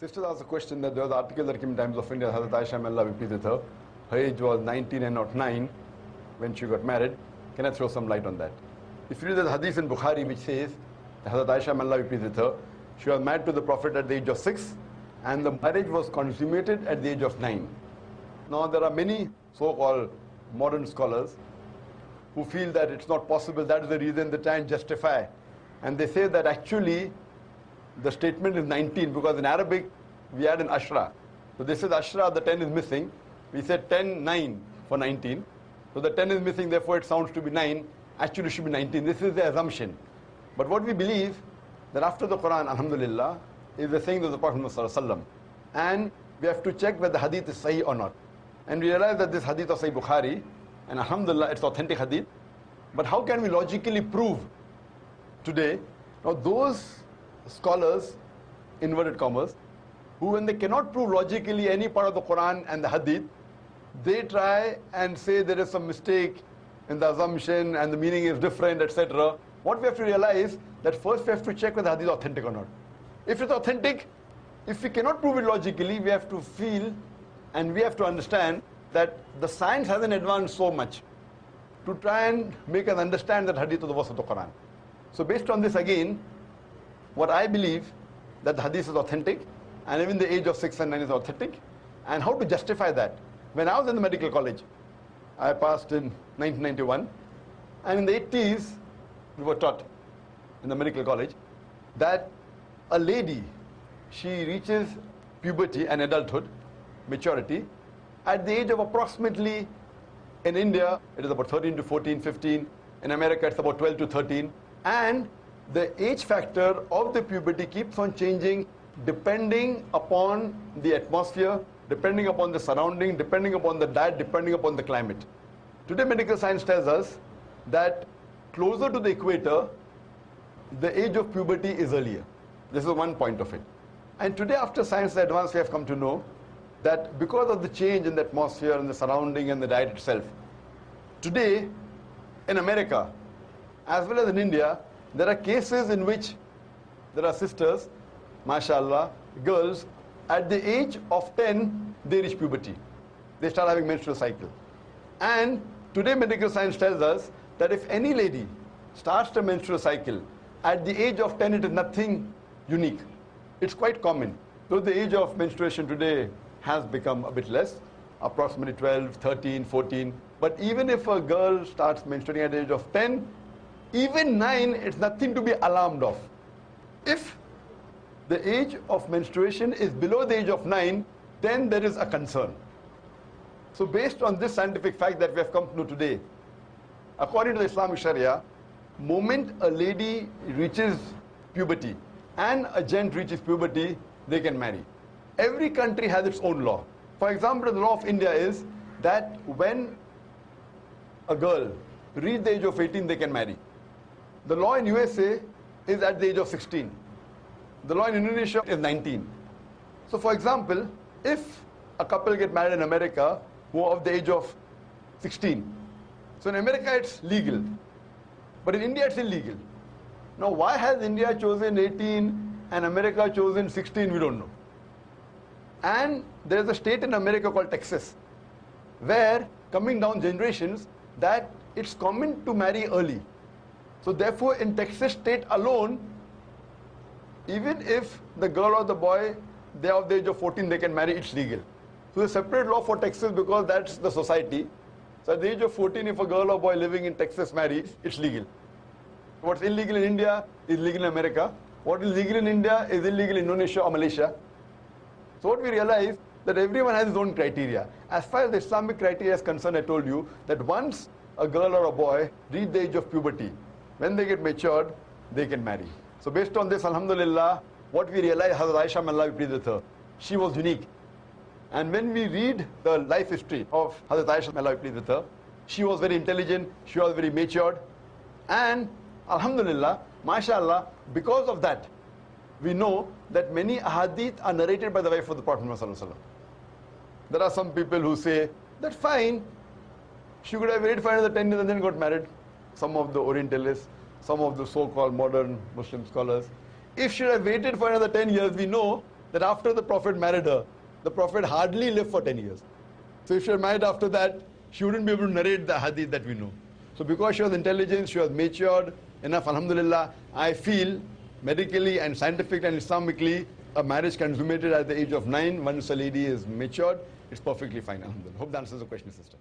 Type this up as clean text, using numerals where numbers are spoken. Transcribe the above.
Sisters asked a question that there was an article that came in Times of India, Hazrat Aisyah, may Allah be pleased with her. Her age was 19 and not 9 when she got married. Can I throw some light on that? If you read the hadith in Bukhari which says that Hazrat Aisyah, may Allah be pleased with her, she was married to the Prophet at the age of 6 and the marriage was consummated at the age of 9. Now there are many so-called modern scholars who feel that it's not possible, that is the reason they try and justify. And they say that actually the statement is 19 because in Arabic we add an ashra. So this is ashra, the 10 is missing. We said 10, 9 for 19. So the 10 is missing, therefore it sounds to be 9. Actually it should be 19. This is the assumption. But what we believe, that after the Quran, alhamdulillah, is the saying of the Prophet ﷺ. And we have to check whether the hadith is sahih or not. And we realize that this hadith of Sahih Bukhari, and alhamdulillah, it's authentic hadith. But how can we logically prove today? Now those scholars, inverted commas, who when they cannot prove logically any part of the Quran and the hadith, they try and say there is some mistake in the assumption and the meaning is different, etc. What we have to realize, that first we have to check whether the hadith is authentic or not. If it's authentic, if we cannot prove it logically, we have to feel and we have to understand that the science hasn't advanced so much to try and make us understand that hadith is the verse of the Quran. So based on this again, what I believe, that the hadith is authentic, and even the age of 6 and 9 is authentic, and how to justify that. When I was in the medical college, I passed in 1991, and in the 80s, we were taught in the medical college that a lady, she reaches puberty and adulthood, maturity, at the age of approximately, in India, it is about 13 to 14, 15, in America it's about 12 to 13, and the age factor of the puberty keeps on changing depending upon the atmosphere, depending upon the surrounding, depending upon the diet, depending upon the climate. Today medical science tells us that closer to the equator, the age of puberty is earlier. This is one point of it. And today after science advance, we have come to know that because of the change in the atmosphere and the surrounding and the diet itself, today in America, as well as in India, there are cases in which there are sisters, mashallah, girls, at the age of 10, they reach puberty. They start having menstrual cycle. And today medical science tells us that if any lady starts the menstrual cycle, at the age of 10, it is nothing unique. It's quite common. Though the age of menstruation today has become a bit less, approximately 12, 13, 14. But even if a girl starts menstruating at the age of 10, even 9, it's nothing to be alarmed of. If the age of menstruation is below the age of 9, then there is a concern. So based on this scientific fact that we have come to know today, according to the Islamic Sharia, moment a lady reaches puberty and a gent reaches puberty, they can marry. Every country has its own law. For example, the law of India is that when a girl reaches the age of 18, they can marry. The law in USA is at the age of 16. The law in Indonesia is 19. So for example, if a couple get married in America who are of the age of 16, so in America it's legal, but in India it's illegal. Now why has India chosen 18 and America chosen 16, we don't know. And there is a state in America called Texas, where coming down generations, that it's common to marry early. So therefore in Texas state alone, even if the girl or the boy, they are of the age of 14, they can marry, it's legal. So there's a separate law for Texas because that's the society. So at the age of 14, if a girl or boy living in Texas marries, it's legal. What's illegal in India is legal in America. What is legal in India is illegal in Indonesia or Malaysia. So what we realize, that everyone has his own criteria. As far as the Islamic criteria is concerned, I told you that once a girl or a boy reach the age of puberty, when they get matured, they can marry. So based on this, alhamdulillah, what we realize, Hazrat Aisyah, may Allah be pleased with her, she was unique. And when we read the life history of Hazrat Aisyah, may Allah be pleased with her, she was very intelligent, she was very matured, and alhamdulillah, mashallah, because of that, we know that many ahadith are narrated by the wife of the Prophet ﷺ. There are some people who say that fine, she could have waited for another 10 years and then got married. Some of the Orientalists, some of the so-called modern Muslim scholars. If she had waited for another 10 years, we know that after the Prophet married her, the Prophet hardly lived for 10 years. So if she was married after that, she wouldn't be able to narrate the hadith that we know. So because she was intelligent, she was matured enough, alhamdulillah, I feel medically and scientifically and Islamically, a marriage consummated at the age of 9, once a lady is matured, it's perfectly fine, alhamdulillah. Hope that answers the question, sister.